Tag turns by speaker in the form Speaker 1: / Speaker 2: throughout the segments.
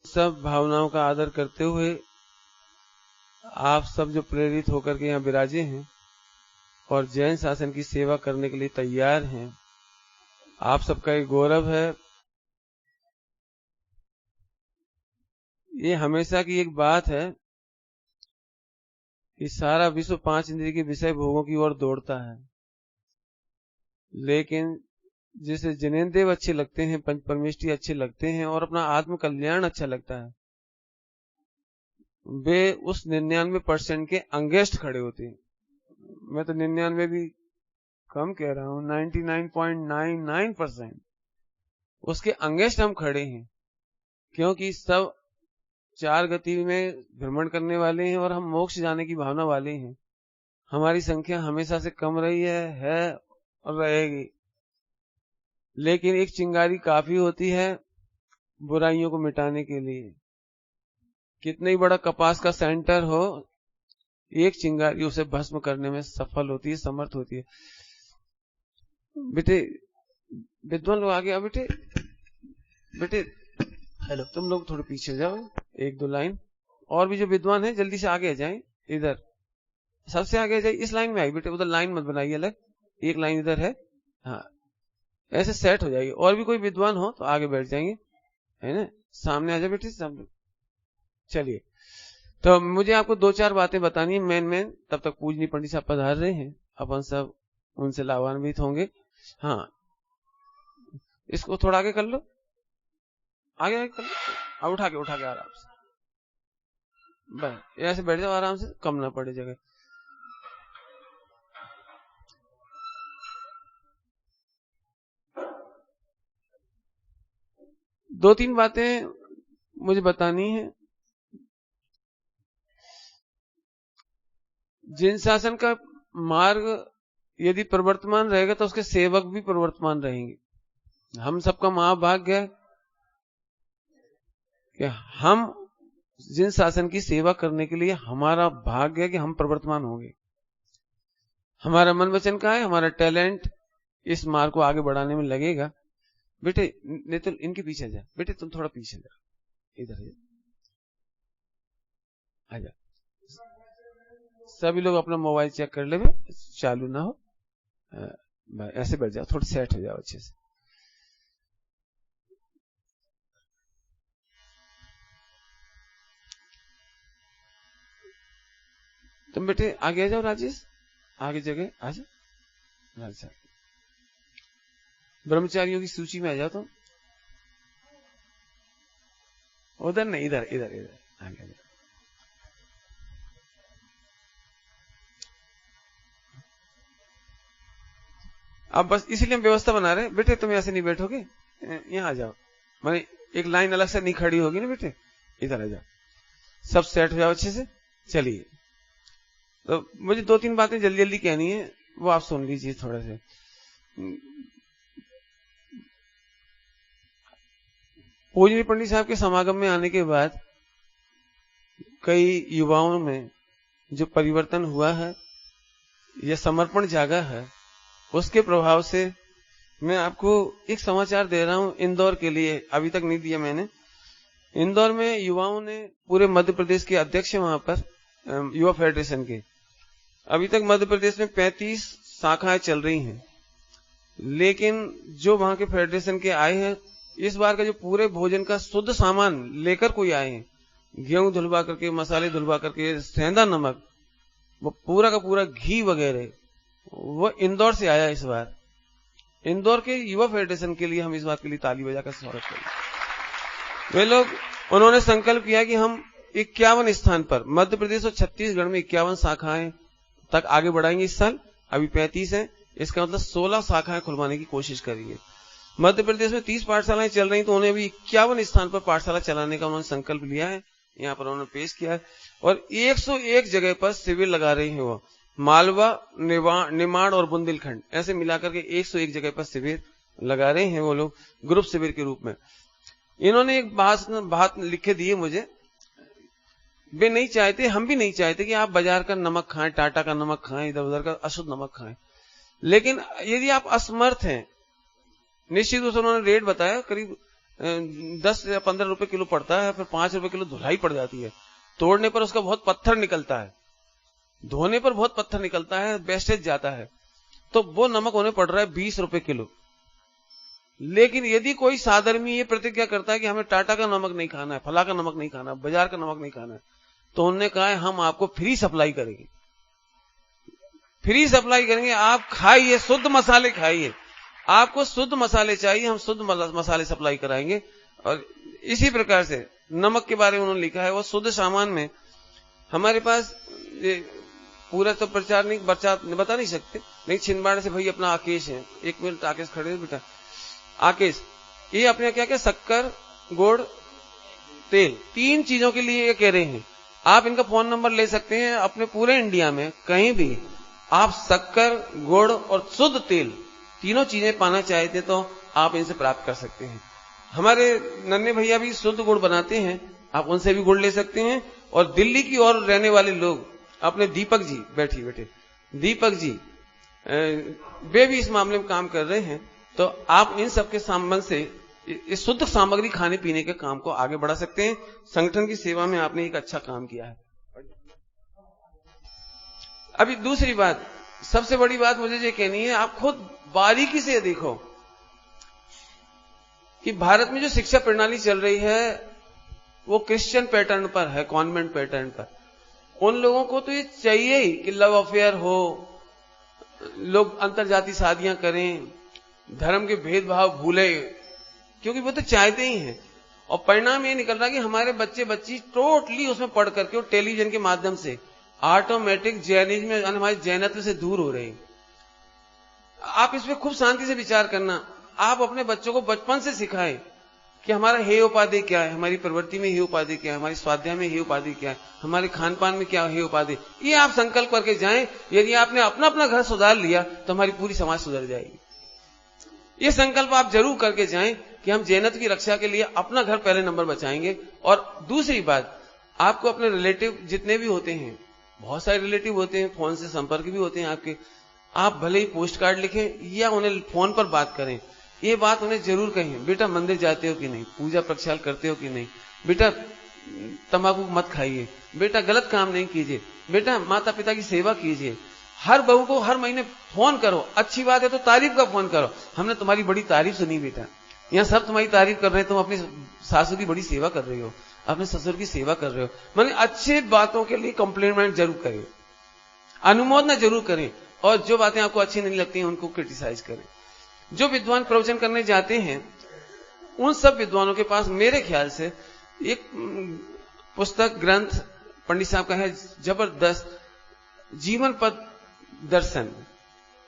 Speaker 1: सब भावनाओं का आदर करते हुए आप सब जो प्रेरित होकर के यहाँ विराजे हैं और जैन शासन की सेवा करने के लिए तैयार हैं, आप सबका एक गौरव है। ये हमेशा की एक बात है कि सारा विश्व 5 इंद्रिय के विषय भोगों की ओर दौड़ता है, लेकिन जिसे जनेंद्रिय अच्छे लगते हैं, पंच परमेष्टि अच्छे लगते हैं और अपना आत्म कल्याण अच्छा लगता है, वे उस 99% के अंगेस्ट खड़े होते हैं। मैं तो 99 भी कम कह रहा हूं, 99.99% उसके अंगेस्ट हम खड़े हैं, क्योंकि सब 4 गति में भ्रमण करने वाले हैं और हम मोक्ष जाने की भावना वाले हैं। हमारी संख्या हमेशा से कम रही है और रहेगी, लेकिन एक चिंगारी काफी होती है बुराइयों को मिटाने के लिए। कितना ही बड़ा कपास का सेंटर हो, एक चिंगारी उसे भस्म करने में सफल होती है, समर्थ होती है। बेटे विद्वान लोग आ गया। बेटे हेलो, तुम लोग थोड़े पीछे जाओ, 1-2 लाइन और भी जो विद्वान है जल्दी से आगे जाएं। इधर सबसे आगे जाए, इस लाइन में आई बेटे, उधर लाइन मत बनाइए अलग, एक लाइन इधर है। हाँ, ऐसे सेट हो जाएगी। और भी कोई विद्वान हो तो आगे बैठ जाएंगे, है ना। सामने आ जाए बेटे, सामने। चलिए, तो मुझे आपको 2-4 बातें बतानी है मेन। तब तक पूजनीय पंडित साहब पधार रहे हैं, अपन सब उनसे लाभान्वित होंगे। हाँ, इसको थोड़ा आगे कर लो, आगे कर लो, अब उठा के आराम से, बस ऐसे बैठ जाओ आराम से, कम ना पड़े जगह। दो तीन बातें मुझे बतानी है। जिन शासन का मार्ग यदि प्रवर्तमान रहेगा तो उसके सेवक भी प्रवर्तमान रहेंगे। हम सबका महाभाग्य है कि हम जिन शासन की सेवा करने के लिए हमारा भाग्य है कि हम प्रवर्तमान होंगे। हमारा मन वचन का है, हमारा टैलेंट इस मार्ग को आगे बढ़ाने में लगेगा। बेटे नहीं तो इनके पीछे जा, बेटे तुम थोड़ा पीछे जा, इधर आ जा। सभी लोग अपना मोबाइल चेक कर ले, चालू ना हो, ऐसे बैठ जाओ, थोड़ा सेट हो जाओ अच्छे से। तुम बेटे आगे आ जाओ, राजेश आगे जगह आ जाओ। अच्छा, ब्रह्मचारियों की सूची में आ जाओ तुम। उधर नहीं, इधर इधर इधर आगे आ जाओ। अब बस इसीलिए हम व्यवस्था बना रहे हैं। बेटे तुम ऐसे नहीं बैठोगे, यहाँ आ जाओ, माने एक लाइन अलग से नहीं खड़ी होगी ना बेटे, इधर आ जाओ, सब सेट हो जाओ अच्छे से। चलिए, तो मुझे 2-3 बातें जल्दी जल्दी कहनी है, वो आप सुन लीजिए थोड़ा से। पूजनीय पंडित साहब के समागम में आने के बाद कई युवाओं में जो परिवर्तन हुआ है या समर्पण जागा है, उसके प्रभाव से मैं आपको एक समाचार दे रहा हूं इंदौर के लिए, अभी तक नहीं दिया मैंने। इंदौर में युवाओं ने, पूरे मध्य प्रदेश के अध्यक्ष वहां पर युवा फेडरेशन के, अभी तक मध्य प्रदेश में 35 शाखाएं चल रही हैं, लेकिन जो वहां के फेडरेशन के आए हैं, इस बार का जो पूरे भोजन का शुद्ध सामान लेकर कोई आए हैं, गेहूं धुलवा करके, मसाले धुलवा करके, सेंधा नमक, वो पूरा का पूरा घी वगैरह, वो इंदौर से आया। इस बार इंदौर के युवा फेडरेशन के लिए हम इस बात के लिए ताली बजाकर स्वागत करें। वे लोग, उन्होंने संकल्प किया कि हम 51 स्थान पर, मध्य प्रदेश और छत्तीसगढ़ में 51 शाखाएं तक आगे बढ़ाएंगे इस साल। अभी 35 है, इसका मतलब 16 शाखाएं खुलवाने की कोशिश करेंगे। मध्य प्रदेश में 30 पाठशालाएं चल रही, तो उन्हें भी 51 स्थान पर पाठशाला चलाने का उन्होंने संकल्प लिया है, यहाँ पर उन्होंने पेश किया है। और 101 जगह पर शिविर लगा रही है वो, मालवा, निमाड़ और बुंदेलखंड, ऐसे मिलाकर के 101 जगह पर शिविर लगा रहे हैं वो लोग, ग्रुप शिविर के रूप में। इन्होंने एक बात लिख के दी है मुझे। वे नहीं चाहते, हम भी नहीं चाहते कि आप बाजार का नमक खाएं, टाटा का नमक खाएं, इधर उधर का अशुद्ध नमक खाएं, लेकिन यदि आप असमर्थ हैं, निश्चित रूप से उन्होंने रेट बताया, करीब 10 या 15 रुपए किलो पड़ता है, फिर 5 रुपए किलो धुलाई पड़ जाती है। तोड़ने पर उसका बहुत पत्थर निकलता है, धोने पर बहुत पत्थर निकलता है, वेस्टेज जाता है। तो वो नमक उन्हें पड़ रहा है 20 रुपए किलो। लेकिन यदि कोई साधर्मी ये प्रतिज्ञा करता है कि हमें टाटा का नमक नहीं खाना है, फला का नमक नहीं खाना, बाजार का नमक नहीं खाना है, तो उन्होंने कहा है हम आपको फ्री सप्लाई करेंगे, फ्री सप्लाई करेंगे, आप खाइए, शुद्ध मसाले खाइए, आपको शुद्ध मसाले चाहिए, हम शुद्ध मसाले सप्लाई कराएंगे। और इसी प्रकार से नमक के बारे में उन्होंने लिखा है, वो शुद्ध सामान में हमारे पास पूरा तो प्रचार नहीं बता नहीं सकते, लेकिन छिंदवाड़ा से भाई अपना आकेश है, 1 मिनट आकेश खड़े बेटा। आकेश, ये अपने क्या क्या शक्कर, गुड़, तेल, 3 चीजों के लिए ये कह रहे हैं। आप इनका फोन नंबर ले सकते हैं, अपने पूरे इंडिया में कहीं भी आप शक्कर, गुड़ और शुद्ध तेल तीनों चीजें पाना चाहते तो आप इनसे प्राप्त कर सकते हैं। हमारे नन्हे भैया भी शुद्ध गुड़ बनाते हैं, आप उनसे भी गुड़ ले सकते हैं। और दिल्ली की ओर रहने वाले लोग, अपने दीपक जी, बैठे दीपक जी, वे भी इस मामले में काम कर रहे हैं। तो आप इन सबके संबंध से इस शुद्ध सामग्री खाने पीने के काम को आगे बढ़ा सकते हैं। संगठन की सेवा में आपने एक अच्छा काम किया है। अभी दूसरी बात, सबसे बड़ी बात मुझे ये कहनी है, आप खुद बारीकी से देखो कि भारत में जो शिक्षा प्रणाली चल रही है वो क्रिश्चियन पैटर्न पर है, कॉन्वेंट पैटर्न पर। उन लोगों को तो ये चाहिए ही कि लव अफेयर हो, लोग अंतरजातीय शादियां करें, धर्म के भेदभाव भूले, क्योंकि वो तो चाहते ही हैं। और परिणाम ये निकल रहा है कि हमारे बच्चे बच्ची टोटली उसमें पढ़ करके और टेलीविजन के माध्यम से ऑटोमेटिक जैनिज्म, हमारे जैनत्व से दूर हो रहे हैं। आप इस पे खूब शांति से विचार करना। आप अपने बच्चों को बचपन से सिखाएं कि हमारा हेय उपाधि क्या है, हमारी प्रवृत्ति में हेय उपाधि क्या है, हमारी स्वाध्याय में हेय उपाधि क्या है, हमारे खान पान में क्या हेय उपाधि। ये आप संकल्प करके जाएं। यदि आपने अपना अपना घर सुधार लिया तो हमारी पूरी समाज सुधर जाएगी। ये संकल्प आप जरूर करके जाएं कि हम जैनत्व की रक्षा के लिए अपना घर पहले नंबर बचाएंगे। और दूसरी बात, आपको अपने रिलेटिव जितने भी होते हैं, बहुत सारे रिलेटिव होते हैं, फोन से संपर्क भी होते हैं आपके, आप भले ही पोस्ट कार्ड लिखें या उन्हें फोन पर बात करें, ये बात उन्हें जरूर कहें, बेटा मंदिर जाते हो कि नहीं, पूजा प्रक्षाल करते हो कि नहीं, बेटा तंबाकू मत खाइए, बेटा गलत काम नहीं कीजिए, बेटा माता पिता की सेवा कीजिए। हर बहू को हर महीने फोन करो, अच्छी बात है तो तारीफ का फोन करो, हमने तुम्हारी बड़ी तारीफ सुनी बेटा, यहाँ सब तुम्हारी तारीफ कर रहे हैं, तुम अपनी सासू की बड़ी सेवा कर रहे हो, अपने ससुर की सेवा कर रहे हो। माने अच्छी बातों के लिए कॉम्प्लीमेंट जरूर करें, अनुमोदना जरूर करें, और जो बातें आपको अच्छी नहीं लगती हैं उनको क्रिटिसाइज करें। जो विद्वान प्रवचन करने जाते हैं उन सब विद्वानों के पास मेरे ख्याल से एक पुस्तक ग्रंथ पंडित साहब का है जबरदस्त, जीवन पद दर्शन,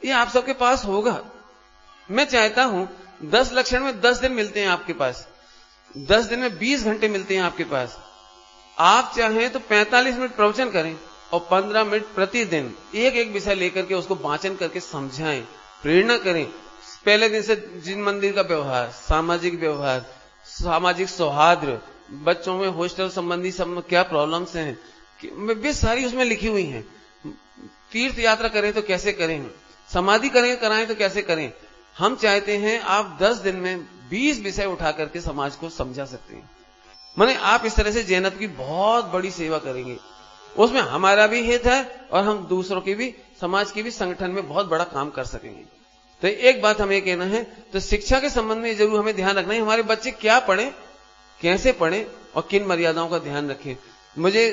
Speaker 1: ये आप सबके पास होगा। मैं चाहता हूं 10 लक्षण में 10 दिन मिलते हैं आपके पास, 10 दिन में 20 घंटे मिलते हैं आपके पास। आप चाहें तो 45 मिनट प्रवचन करें और 15 मिनट प्रतिदिन एक एक विषय लेकर के उसको वाचन करके समझाएं, प्रेरणा करें। पहले दिन से जिन मंदिर का व्यवहार, सामाजिक व्यवहार, सामाजिक सौहार्द, बच्चों में हॉस्टल संबंधी सब क्या प्रॉब्लम्स हैं, वे सारी उसमें लिखी हुई हैं। तीर्थ यात्रा करें तो कैसे करें, समाधि कराएं तो कैसे करें। हम चाहते हैं आप 10 दिन में 20 विषय उठा करके समाज को समझा सकते हैं। माने आप इस तरह से जैनत्व की बहुत बड़ी सेवा करेंगे, उसमें हमारा भी हित है और हम दूसरों की भी, समाज की भी, संगठन में बहुत बड़ा काम कर सकेंगे। तो एक बात हमें कहना है, तो शिक्षा के संबंध में जरूर हमें ध्यान रखना है, हमारे बच्चे क्या पढ़ें, कैसे पढ़ें और किन मर्यादाओं का ध्यान रखें। मुझे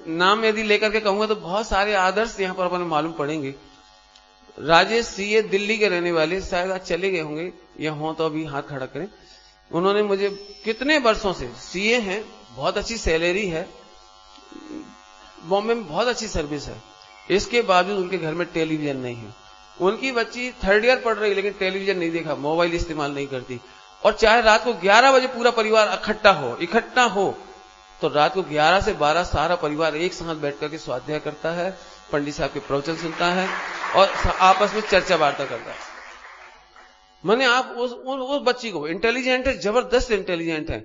Speaker 1: नाम यदि लेकर के कहूंगा तो बहुत सारे आदर्श यहां पर अपने मालूम पड़ेंगे। राजेश सीए दिल्ली के रहने वाले, शायद आज चले गए होंगे या हो तो अभी हाथ खड़ा करें। उन्होंने मुझे कितने वर्षों से, सीए हैं, बहुत अच्छी सैलरी है, बॉम्बे में बहुत अच्छी सर्विस है, इसके बावजूद उनके घर में टेलीविजन नहीं है। उनकी बच्ची 3rd ईयर पढ़ रही लेकिन टेलीविजन नहीं देखा, मोबाइल इस्तेमाल नहीं करती। और चाहे रात को 11 बजे पूरा परिवार इकट्ठा हो तो रात को 11 से 12 सारा परिवार एक साथ बैठ करके स्वाध्याय करता है, पंडित साहब के प्रवचन सुनता है और आपस में चर्चा वार्ता करता है। मैंने आप उस बच्ची को, इंटेलिजेंट है, जबरदस्त इंटेलिजेंट है,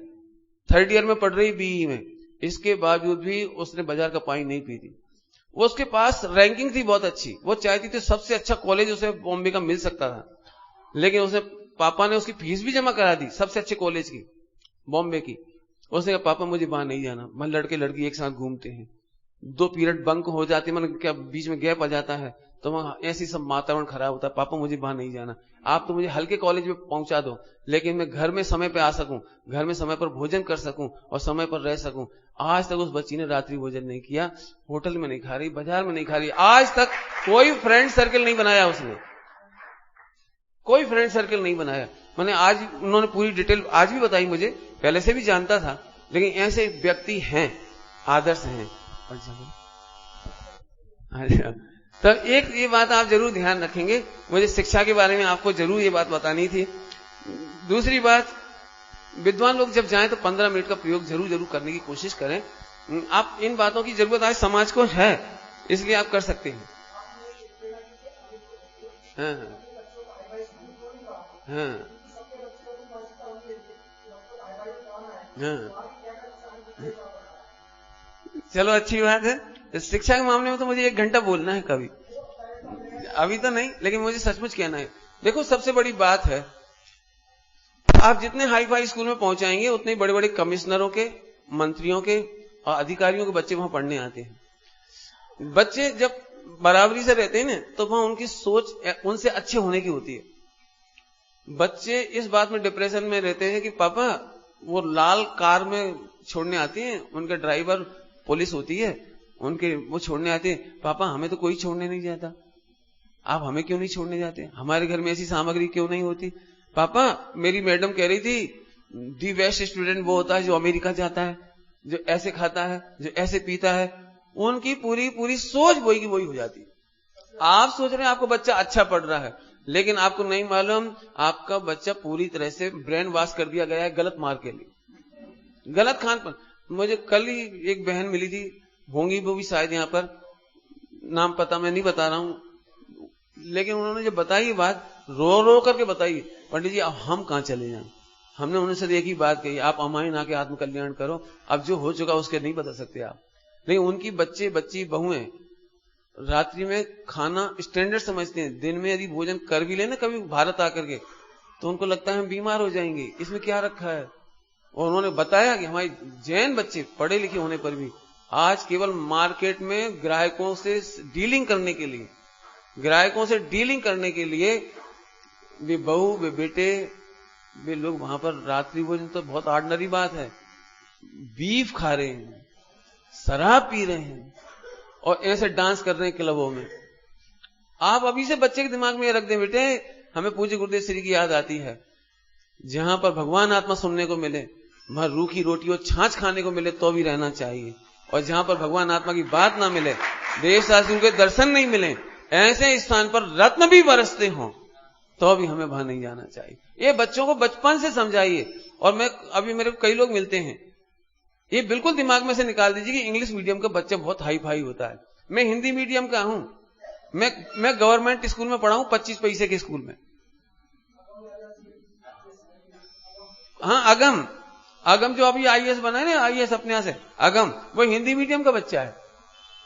Speaker 1: 3rd ईयर में पढ़ रही बीई में, इसके बावजूद भी उसने बाजार का पानी नहीं पी थी। वो उसके पास रैंकिंग थी बहुत अच्छी, वो चाहती थी सबसे अच्छा कॉलेज उसे बॉम्बे का मिल सकता था, लेकिन उसने पापा ने उसकी फीस भी जमा करा दी, सबसे अच्छे कॉलेज की, बॉम्बे की। उसने कहा पापा मुझे वहां नहीं जाना, मैं लड़के लड़की एक साथ घूमते हैं, 2 पीरियड बंक हो जाती है, मतलब क्या बीच में गैप आ जाता है, तो वहां ऐसी सब वातावरण खराब होता है, पापा मुझे वहां नहीं जाना, आप तो मुझे हल्के कॉलेज में पहुंचा दो, लेकिन मैं घर में समय पे आ सकूं, घर में समय पर भोजन कर सकूं और समय पर रह सकूं। आज तक उस बच्ची ने रात्रि भोजन नहीं किया, होटल में नहीं खा रही, बाजार में नहीं खा रही, आज तक कोई फ्रेंड सर्कल नहीं बनाया उसने, कोई फ्रेंड सर्कल नहीं बनाया। मैंने आज उन्होंने पूरी डिटेल आज भी बताई, मुझे पहले से भी जानता था, लेकिन ऐसे व्यक्ति हैं, आदर्श हैं। तो एक ये बात आप जरूर ध्यान रखेंगे, मुझे शिक्षा के बारे में आपको जरूर ये बात बतानी थी। दूसरी बात, विद्वान लोग जब जाएं तो 15 मिनट का प्रयोग जरूर जरूर करने की कोशिश करें। आप इन बातों की जरूरत आज समाज को है, इसलिए आप कर सकते हैं। हाँ हाँ हाँ, चलो अच्छी बात है। शिक्षा के मामले में तो मुझे 1 घंटा बोलना है, कभी अभी तो नहीं, लेकिन मुझे सचमुच कहना है। देखो सबसे बड़ी बात है, आप जितने हाई फाई स्कूल में पहुंचाएंगे उतने बड़े बड़े कमिश्नरों के, मंत्रियों के और अधिकारियों के बच्चे वहां पढ़ने आते हैं। बच्चे जब बराबरी से रहते हैं ना, तो वहां उनकी सोच उनसे अच्छे होने की होती है। बच्चे इस बात में डिप्रेशन में रहते हैं कि पापा वो लाल कार में छोड़ने आती है, उनका ड्राइवर पुलिस होती है, उनके वो छोड़ने आते हैं, पापा हमें तो कोई छोड़ने नहीं जाता, आप हमें क्यों नहीं छोड़ने जाते, हमारे घर में ऐसी सामग्री क्यों नहीं होती। पापा मेरी मैडम कह रही थी दी बेस्ट स्टूडेंट वो होता है जो अमेरिका जाता है, जो ऐसे खाता है, जो ऐसे पीता है। उनकी पूरी पूरी सोच वही की वही हो जाती है। आप सोच रहे हैं आपको बच्चा अच्छा पढ़ रहा है, लेकिन आपको नहीं मालूम आपका बच्चा पूरी तरह से ब्रेन वॉश कर दिया गया है गलत मार्ग के लिए, गलत खान पर। मुझे कल ही एक बहन मिली थी, होंगी वो भी शायद यहाँ पर, नाम पता मैं नहीं बता रहा हूं, लेकिन उन्होंने जब बताई बात, रो रो करके बताई, पंडित जी अब हम कहां चले जाएं। हमने उनसे एक ही बात कही, आप अमाइन आके आत्मकल्याण करो, अब जो हो चुका उसके नहीं बदल सकते आप। लेकिन उनकी बच्चे बच्ची बहुएं रात्रि में खाना स्टैंडर्ड समझते हैं, दिन में यदि भोजन कर भी लेना कभी भारत आकर के, तो उनको लगता है हम बीमार हो जाएंगे, इसमें क्या रखा है। और उन्होंने बताया कि हमारे जैन बच्चे पढ़े लिखे होने पर भी आज केवल मार्केट में ग्राहकों से डीलिंग करने के लिए, ग्राहकों से डीलिंग करने के लिए वे बहू वे बेटे वे लोग वहां पर रात्रि भोजन तो बहुत ऑर्डिनरी बात है, बीफ खा रहे हैं, शराब पी रहे हैं और ऐसे डांस कर रहे हैं क्लबों में। आप अभी से बच्चे के दिमाग में रख दें, बेटे हमें पूज्य गुरुदेव श्री की याद आती है, जहां पर भगवान आत्मा सुनने को मिले, वहां रूखी रोटी और छाछ खाने को मिले तो भी रहना चाहिए, और जहां पर भगवान आत्मा की बात ना मिले, देव शास्त्रियों के दर्शन नहीं मिले, ऐसे स्थान पर रत्न भी बरसते हों तो भी हमें वहां नहीं जाना चाहिए। ये बच्चों को बचपन से समझाइए। और मैं अभी मेरे को कई लोग मिलते हैं, ये बिल्कुल दिमाग में से निकाल दीजिए कि इंग्लिश मीडियम का बच्चा बहुत हाई फाई होता है। मैं हिंदी मीडियम का हूं, मैं गवर्नमेंट स्कूल में पढ़ा हूं, 25 पैसे के स्कूल में। हाँ, अगम जो अभी आईएएस बना है ना, आईएएस अपने यहां से अगम, वो हिंदी मीडियम का बच्चा है।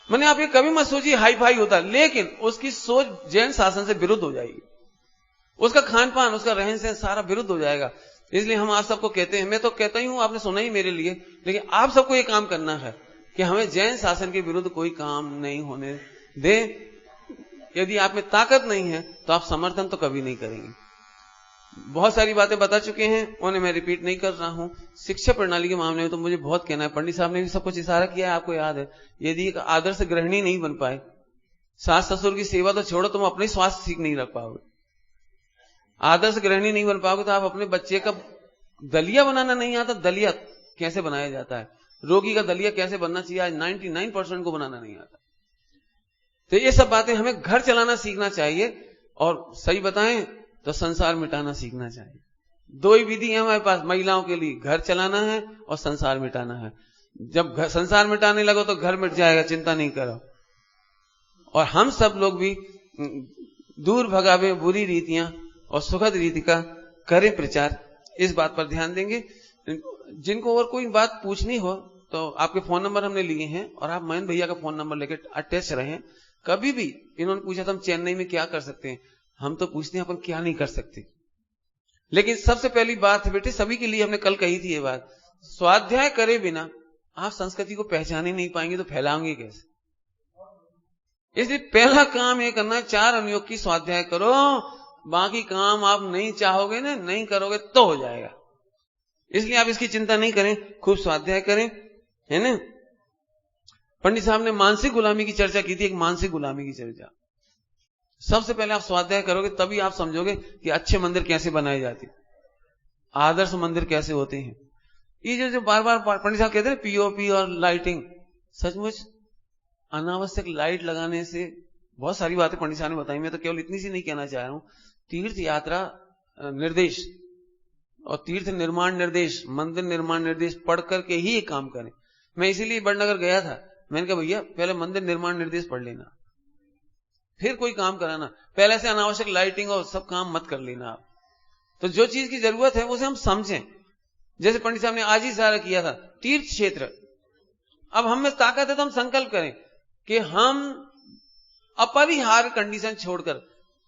Speaker 1: मैंने आप ये कभी मत सोचिए हाई फाई होता है, लेकिन उसकी सोच जैन शासन से विरुद्ध हो जाएगी, उसका खान पान, उसका रहन सहन सारा विरुद्ध हो जाएगा। इसलिए हम आप सबको कहते हैं, मैं तो कहता ही हूं, आपने सुना ही मेरे लिए, लेकिन आप सबको ये काम करना है कि हमें जैन शासन के विरुद्ध कोई काम नहीं होने दे। यदि आप में ताकत नहीं है तो आप समर्थन तो कभी नहीं करेंगे। बहुत सारी बातें बता चुके हैं, उन्हें मैं रिपीट नहीं कर रहा हूं। शिक्षा प्रणाली के मामले में तो मुझे बहुत कहना है, पंडित साहब ने भी सब कुछ इशारा किया है, आपको याद है। यदि एक आदर्श गृहिणी नहीं बन पाए, सास ससुर की सेवा तो छोड़ो, तुम अपने स्वास्थ्य ठीक नहीं रख पाओगे। आदर्श गृहिणी नहीं बन पाओगे तो आप अपने बच्चे का दलिया बनाना नहीं आता, दलिया कैसे बनाया जाता है, रोगी का दलिया कैसे बनना चाहिए, आज 99% को बनाना नहीं आता। तो ये सब बातें हमें घर चलाना सीखना चाहिए, और सही बताएं तो संसार मिटाना सीखना चाहिए। दो ही विधि है हमारे पास महिलाओं के लिए, घर चलाना है और संसार मिटाना है। जब संसार मिटाने लगो तो घर मिट जाएगा, चिंता नहीं करो। और हम सब लोग भी दूर भगावे बुरी रीतियां और सुखद रीति का करें प्रचार, इस बात पर ध्यान देंगे। जिनको और कोई बात पूछनी हो तो आपके फोन नंबर हमने लिए हैं, और आप मयन भैया का फोन नंबर लेकर अटैच रहें। कभी भी इन्होंने पूछा था हम चेन्नई में क्या कर सकते हैं, हम तो पूछते हैं अपन क्या नहीं कर सकते। लेकिन सबसे पहली बात है बेटे, सभी के लिए हमने कल कही थी ये बात, स्वाध्याय करे बिना आप संस्कृति को पहचान ही नहीं पाएंगे, तो फैलाओगे कैसे? इसलिए पहला काम ये करना है, 4 अनुयोग की स्वाध्याय करो, बाकी काम आप नहीं चाहोगे ना, नहीं करोगे तो हो जाएगा। इसलिए आप इसकी चिंता नहीं करें, खूब स्वाध्याय करें, है ना। पंडित साहब ने मानसिक गुलामी की चर्चा की थी, एक मानसिक गुलामी की चर्चा। सबसे पहले आप स्वाध्याय करोगे तभी आप समझोगे कि अच्छे मंदिर कैसे बनाए जाते, आदर्श मंदिर कैसे होते हैं। ये जो बार बार पंडित साहब कहते हैं पीओपी और लाइटिंग, सचमुच अनावश्यक लाइट लगाने से बहुत सारी बातें पंडित साहब ने बताई, मैं तो केवल इतनी सी नहीं कहना चाह रहा हूं। तीर्थ यात्रा निर्देश और तीर्थ निर्माण निर्देश, मंदिर निर्माण निर्देश पढ़ करके ही ये काम करें। मैं इसीलिए बड़नगर गया था, मैंने कहा भैया पहले मंदिर निर्माण निर्देश पढ़ लेना, फिर कोई काम कराना, पहले से अनावश्यक लाइटिंग और सब काम मत कर लेना आप। तो जो चीज की जरूरत है उसे हम समझें। जैसे पंडित साहब ने आज ही सारा किया था, तीर्थ क्षेत्र, अब हम में ताकत है तो हम संकल्प करें कि हम अपरिहार्य कंडीशन छोड़कर,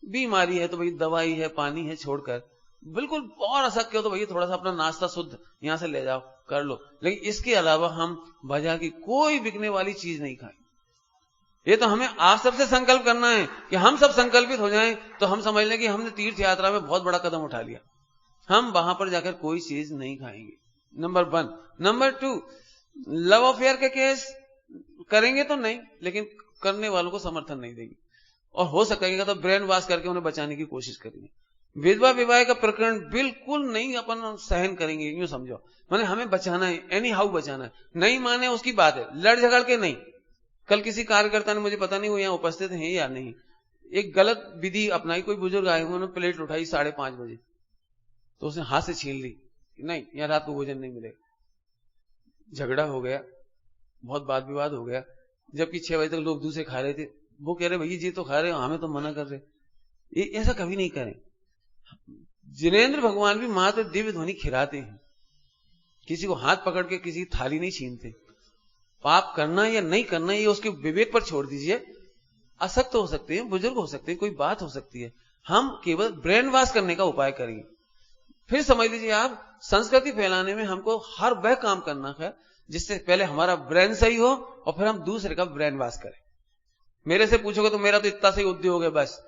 Speaker 1: बीमारी है तो भाई दवाई है, पानी है छोड़कर, बिल्कुल और अशक्य हो तो भैया थोड़ा सा अपना नाश्ता शुद्ध यहां से ले जाओ, कर लो, लेकिन इसके अलावा हम बाजार की कोई बिकने वाली चीज नहीं खाएं। ये तो हमें आप सबसे संकल्प करना है कि हम सब संकल्पित हो जाएं तो हम समझ लें कि हमने तीर्थ यात्रा में बहुत बड़ा कदम उठा लिया। हम वहां पर जाकर कोई चीज नहीं खाएंगे, नंबर 1। नंबर 2, लव अफेयर के केस करेंगे तो नहीं, लेकिन करने वालों को समर्थन नहीं देंगे, और हो सकेगा तो ब्रेन वॉश करके उन्हें बचाने की कोशिश करेंगे। विधवा विवाह का प्रकरण बिल्कुल नहीं अपन सहन करेंगे, यूं समझो, माने हमें बचाना है, एनी हाउ बचाना है। नहीं माने उसकी बात है, लड़ झगड़ के नहीं। कल किसी कार्यकर्ता ने, मुझे पता नहीं वो यहाँ उपस्थित हैं या नहीं, एक गलत विधि अपनाई। कोई बुजुर्ग आए, उन्होंने प्लेट उठाई 5:30 बजे, तो उसने हाथ से छीन ली, नहीं यहाँ रात को भोजन नहीं मिलेगा। झगड़ा हो गया, बहुत वाद विवाद हो गया, जबकि 6 बजे तक लोग दूसरे खा रहे थे। वो कह रहे भैया जी तो खा रहे हो, हमें तो मना कर रहे। ऐसा कभी नहीं करें। जिनेंद्र भगवान भी मात्र दिव्य ध्वनि खिलाते हैं, किसी को हाथ पकड़ के किसी की थाली नहीं छीनते। पाप करना या नहीं करना ये उसके विवेक पर छोड़ दीजिए। असक्त हो सकते हैं, बुजुर्ग हो सकते हैं, कोई बात हो सकती है, हम केवल ब्रेन वॉश करने का उपाय करेंगे। फिर समझ लीजिए आप, संस्कृति फैलाने में हमको हर वह काम करना है जिससे पहले हमारा ब्रेन सही हो और फिर हम दूसरे का ब्रेन वॉश करें। मेरे से पूछोगे तो मेरा तो इतना सही उद्योग है, बस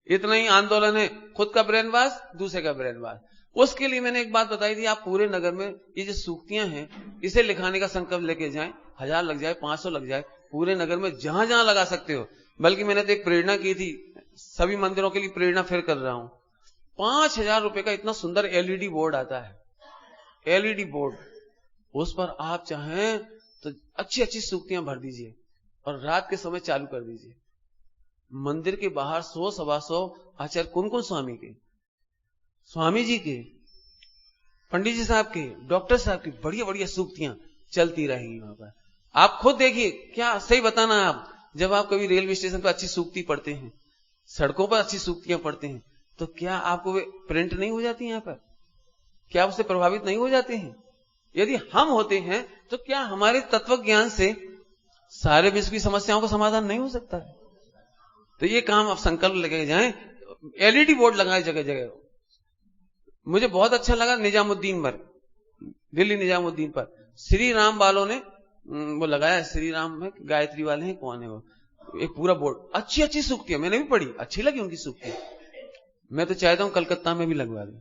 Speaker 1: इतना ही आंदोलन है, खुद का ब्रेन वॉश, दूसरे का ब्रेन वॉश। उसके लिए मैंने एक बात बताई थी, आप पूरे नगर में ये जो सूक्तियां हैं इसे लिखाने का संकल्प लेके जाएं, 1000 लग जाए, 500 लग जाए, पूरे नगर में जहां जहां लगा सकते हो। बल्कि मैंने तो एक प्रेरणा की थी, सभी मंदिरों के लिए प्रेरणा फिर कर रहा हूं। 5000 रुपए का इतना सुंदर एलईडी बोर्ड आता है, एलईडी बोर्ड, उस पर आप चाहें तो अच्छी अच्छी सूक्तियां भर दीजिए और रात के समय चालू कर दीजिए। मंदिर के बाहर 100-125 आचार्य कुन स्वामी के, स्वामी जी के, पंडित जी साहब के, डॉक्टर साहब की बढ़िया बढ़िया सूक्तियां चलती रहेंगी वहां पर। आप खुद देखिए, क्या सही बताना, आप जब आप कभी रेलवे स्टेशन पर अच्छी सूक्ति पढ़ते हैं, सड़कों पर अच्छी सूक्तियां पढ़ते हैं, तो क्या आपको वे प्रिंट नहीं हो जाती यहां पर? क्या उससे प्रभावित नहीं हो जाते हैं? यदि हम होते हैं तो क्या हमारे तत्व ज्ञान से सारे विश्व की समस्याओं का समाधान नहीं हो सकता है? तो ये काम आप संकल्प लगे जाएं, एलईडी बोर्ड लगाए जगह जगह। मुझे बहुत अच्छा लगा निजामुद्दीन पर, दिल्ली निजामुद्दीन पर श्री राम वालों ने वो लगाया, श्री राम में गायत्री वाले हैं, कौन है वो, एक पूरा बोर्ड, अच्छी अच्छी सूक्तियां मैंने भी पढ़ी, अच्छी लगी उनकी सूक्तियां। मैं तो चाहता हूं कलकत्ता में भी लगवा दूं,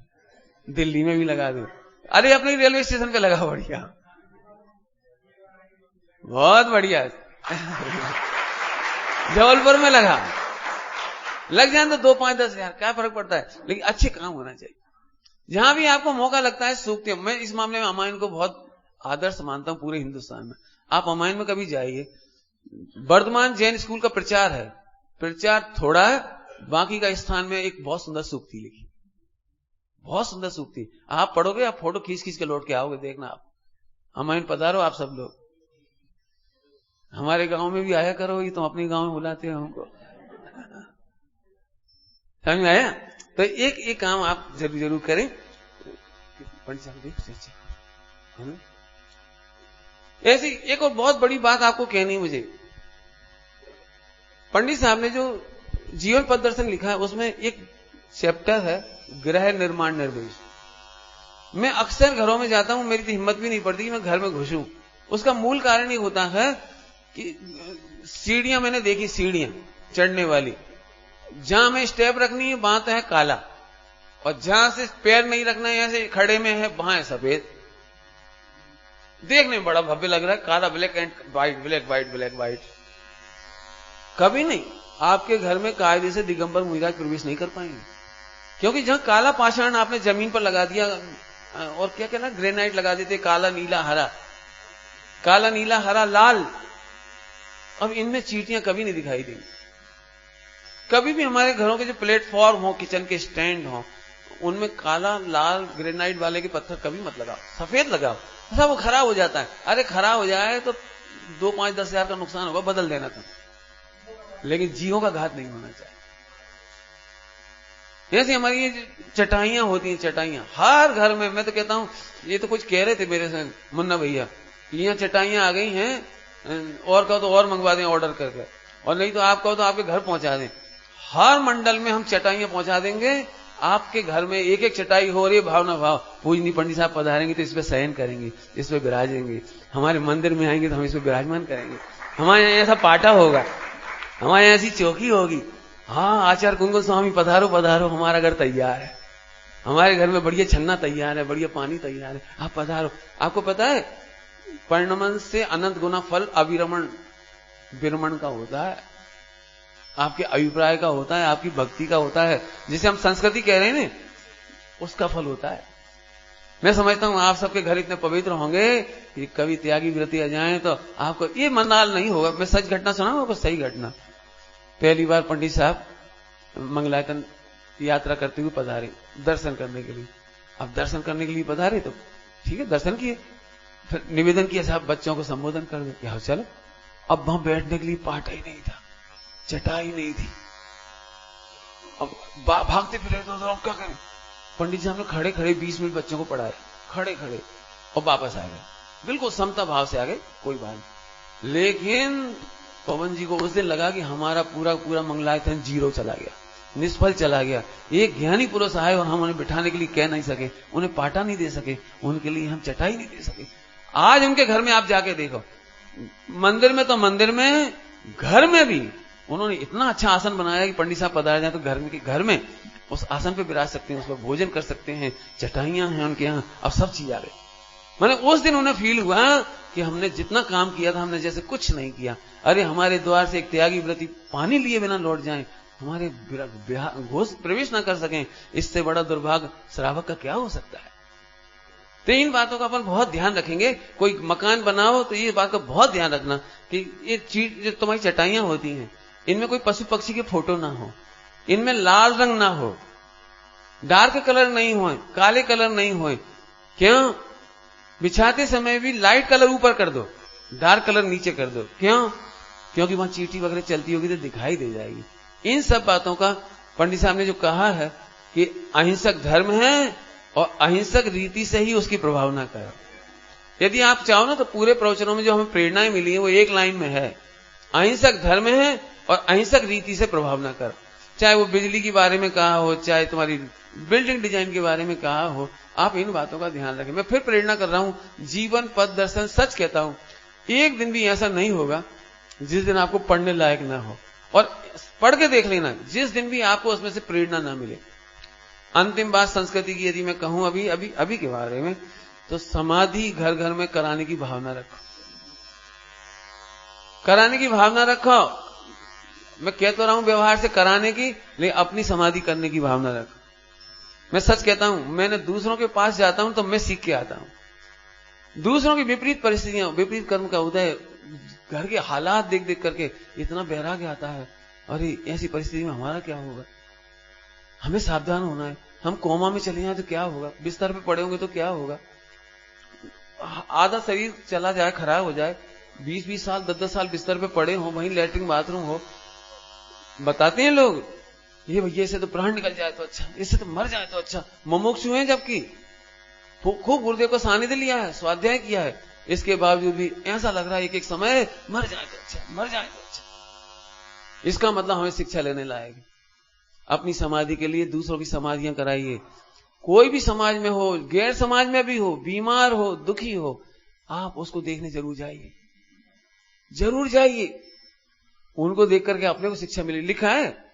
Speaker 1: दिल्ली में भी लगा दूं, अरे अपने रेलवे स्टेशन पे लगा, बढ़िया, बहुत बढ़िया। जबलपुर में लगा, लग जाए तो 2, 5, 10 हजार, क्या फर्क पड़ता है, लेकिन अच्छे काम होना चाहिए। जहां भी आपको मौका लगता है सूक्तियां, मैं इस मामले में अमायन को बहुत आदर्श मानता हूं पूरे हिंदुस्तान में। आप अमायन में कभी जाइए, वर्धमान जैन स्कूल का प्रचार है, प्रचार थोड़ा है, बाकी का स्थान में एक बहुत सुंदर सूक्ति लिखी, बहुत सुंदर सूक्ति, आप पढ़ोगे, आप फोटो खींच खींच के लौट के आओगे, देखना आप। अमायन पधारो आप सब लोग, हमारे गांव में भी आया करो, ये तो अपने गांव में बुलाते हो हमको, समझ में आया? तो एक काम आप जरूर करें। पंडित साहब देखो, ऐसी एक और बहुत बड़ी बात आपको कहनी है मुझे। पंडित साहब ने जो जीवन पथ दर्शन लिखा है, उसमें एक चैप्टर है गृह निर्माण निर्देश। मैं अक्सर घरों में जाता हूं, मेरी तो हिम्मत भी नहीं पड़ती कि मैं घर में घुसूं। उसका मूल कारण ये होता है कि सीढ़ियां मैंने देखी, सीढ़ियां चढ़ने वाली, जहां में स्टेप रखनी है वहां तो है काला, और जहां से पैर नहीं रखना है, यहां से खड़े में है, वहां है सफेद। देखने में बड़ा भव्य लग रहा है, काला black and white, black white, black white. कभी नहीं आपके घर में कायदे से दिगंबर मुनिराज प्रवेश नहीं कर पाएंगे, क्योंकि जहां काला पाषाण आपने जमीन पर लगा दिया, और क्या कहना, ग्रेनाइट लगा देते, काला नीला हरा, काला नीला हरा लाल, अब इनमें चींटियां कभी नहीं दिखाई देंगी। कभी भी हमारे घरों के जो प्लेटफॉर्म हो, किचन के स्टैंड हो, उनमें काला लाल ग्रेनाइट वाले के पत्थर कभी मत लगाओ, सफेद लगाओ। ऐसा वो खराब हो जाता है। अरे खराब हो जाए तो 2, 5, 10 हजार का नुकसान होगा, बदल देना था, लेकिन जीवों का घात नहीं होना चाहिए। जैसे हमारी ये चटाइयां होती हैं, चटाइयां हर घर में, मैं तो कहता हूं, ये तो कुछ कह रहे थे मेरे से मुन्ना भैया, यहाँ चटाइयां आ गई हैं, और कहो तो और मंगवा दें ऑर्डर करके, और नहीं तो आप कहो तो आपके घर पहुंचा दें। हर मंडल में हम चटाइयां पहुंचा देंगे, आपके घर में एक एक चटाई हो रही है, भावना भाव। पूजनी पंडित साहब पधारेंगे तो इस पे शयन करेंगे, इस पे विराजेंगे, हमारे मंदिर में आएंगे तो हम इस पे विराजमान करेंगे, हमारे यहाँ ऐसा पाटा होगा, हमारे यहाँ ऐसी चौकी होगी। हाँ, आचार्य कुंगल स्वामी पधारो पधारो, हमारा घर तैयार है, हमारे घर में बढ़िया छन्ना तैयार है, बढ़िया पानी तैयार है, आप पधारो। आपको पता है परिणमन से अनंत गुना फल अविरमण विरमण का होता है, आपके अभिप्राय का होता है, आपकी भक्ति का होता है, जिसे हम संस्कृति कह रहे हैं ना, उसका फल होता है। मैं समझता हूं आप सबके घर इतने पवित्र होंगे कि कभी त्यागी व्रती आ जाए तो आपको ये मनाल नहीं होगा। मैं सच घटना सुनाऊं आपको, सही घटना। पहली बार पंडित साहब मंगलायतन यात्रा करते हुए पधारे दर्शन करने के लिए। अब दर्शन करने के लिए पधारे तो ठीक है, दर्शन किए, फिर निवेदन किया, साहब बच्चों को संबोधन कर दो, क्या चलो। अब वहां बैठने के लिए पाटा ही नहीं था, चटाई नहीं थी, अब भागते फिरे तो अब क्या करें। पंडित जी हमने खड़े खड़े 20 मिनट बच्चों को पढ़ाए, खड़े खड़े, और वापस आ गए, बिल्कुल समता भाव से आ गए, कोई बात नहीं। लेकिन पवन जी को उस दिन लगा कि हमारा पूरा पूरा मंगलायतन जीरो चला गया, निष्फल चला गया। एक ज्ञानी पुरुष आए और हम उन्हें बिठाने के लिए कह नहीं सके, उन्हें पाटा नहीं दे सके, उनके लिए हम चटाई नहीं दे सके। आज उनके घर में आप जाके देखो, मंदिर में तो मंदिर में, घर में भी उन्होंने इतना अच्छा आसन बनाया कि पंडित साहब पधार जाए तो घर में उस आसन पे विराज सकते हैं, उस पर भोजन कर सकते हैं, चटाइयां हैं उनके यहाँ, अब सब चीज आ गई। मैंने उस दिन उन्हें फील हुआ कि हमने जितना काम किया था, हमने जैसे कुछ नहीं किया। अरे हमारे द्वार से एक त्यागी व्रती पानी लिए बिना लौट जाएं, हमारे घोष प्रवेश ना कर सकें, इससे बड़ा दुर्भाग्य श्रावक का क्या हो सकता है। तो इन बातों का अपन बहुत ध्यान रखेंगे। कोई मकान बनाओ तो ये बात का बहुत ध्यान रखना कि ये चीज जो तुम्हारी चटाइयां होती हैं, इनमें कोई पशु पक्षी के फोटो ना हो, इनमें लाल रंग ना हो, डार्क कलर नहीं हो, काले कलर नहीं हो। क्यों? बिछाते समय भी लाइट कलर ऊपर कर दो, डार्क कलर नीचे कर दो। क्यों? क्योंकि वहां चींटी वगैरह चलती होगी तो दिखाई दे जाएगी। इन सब बातों का पंडित साहब ने जो कहा है कि अहिंसक धर्म है और अहिंसक रीति से ही उसकी प्रभावना करो। यदि आप चाहो ना तो पूरे प्रवचनों में जो हमें प्रेरणाएं मिली है वो एक लाइन में है, अहिंसक धर्म है और अहिंसक रीति से प्रभावना करो। चाहे वो बिजली के बारे में कहा हो, चाहे तुम्हारी बिल्डिंग डिजाइन के बारे में कहा हो, आप इन बातों का ध्यान रखें। मैं फिर प्रेरणा कर रहा हूं, जीवन पथ दर्शन सच कहता हूं, एक दिन भी ऐसा नहीं होगा जिस दिन आपको पढ़ने लायक ना हो। और पढ़ के देख लेना, जिस दिन भी आपको उसमें से प्रेरणा ना मिले। अंतिम बात संस्कृति की यदि मैं कहूं अभी के बारे में, तो समाधि घर घर में कराने की भावना रखो, कराने की भावना रखो। मैं कह तो रहा हूं व्यवहार से कराने की, लेकिन अपनी समाधि करने की भावना रखो। मैं सच कहता हूं, मैंने दूसरों के पास जाता हूं तो मैं सीख के आता हूं। दूसरों की विपरीत परिस्थितियां, विपरीत कर्म का उदय, घर के हालात देख देख करके इतना बैराग्य आता है, अरे ऐसी परिस्थिति में हमारा क्या होगा। हमें सावधान होना है। हम कोमा में चले जाए तो क्या होगा, बिस्तर पे पड़े होंगे तो क्या होगा, आधा शरीर चला जाए, खराब हो जाए, 20-20 साल 10-10 साल बिस्तर पे पड़े हो, वहीं लैट्रिन बाथरूम हो। बताते हैं लोग, ये भैया इससे तो प्राण निकल जाए तो अच्छा, इससे तो मर जाए तो अच्छा। मुमुक्षु हैं, जबकि खूब गुरुदेव का सानिध्य लिया है, स्वाध्याय किया है, इसके बावजूद भी ऐसा लग रहा है एक समय मर जाए तो अच्छा, मर जाए तो अच्छा। इसका मतलब हमें शिक्षा लेने लायक। अपनी समाधि के लिए दूसरों की समाधियां कराइए। कोई भी समाज में हो, गैर समाज में भी हो, बीमार हो, दुखी हो, आप उसको देखने जरूर जाइए, जरूर जाइए। उनको देख करके अपने को शिक्षा मिली। लिखा है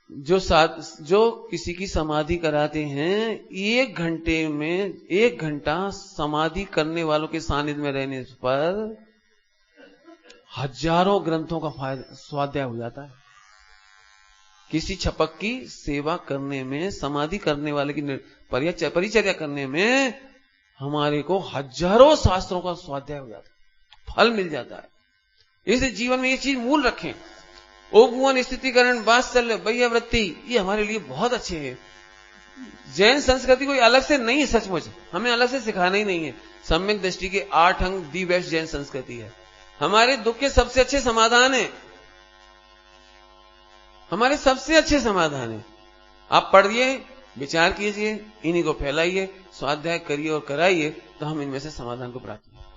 Speaker 1: जो किसी की समाधि कराते हैं, 1 घंटे में 1 घंटा समाधि करने वालों के सानिध्य में रहने पर हजारों ग्रंथों का स्वाध्याय हो जाता है। किसी छपक की सेवा करने में, समाधि करने वाले की परिचर्या करने में हमारे को हजारों शास्त्रों का स्वाध्याय हो जाता है, फल मिल जाता है। इस जीवन में ये चीज मूल रखें। उपवन, स्थितिकरण, वात्सल्य, वैयावृत्ति, ये हमारे लिए बहुत अच्छे हैं। जैन संस्कृति कोई अलग से नहीं है, सचमुच हमें अलग से सिखाना ही नहीं है। सम्यक दृष्टि के 8 अंग दी बेस्ट जैन संस्कृति है। हमारे दुख के सबसे अच्छे समाधान है, हमारे सबसे अच्छे समाधान है। आप पढ़िए, विचार कीजिए, इन्हीं को फैलाइए, स्वाध्याय करिए और कराइए, तो हम इनमें से समाधान को प्राप्त करेंगे।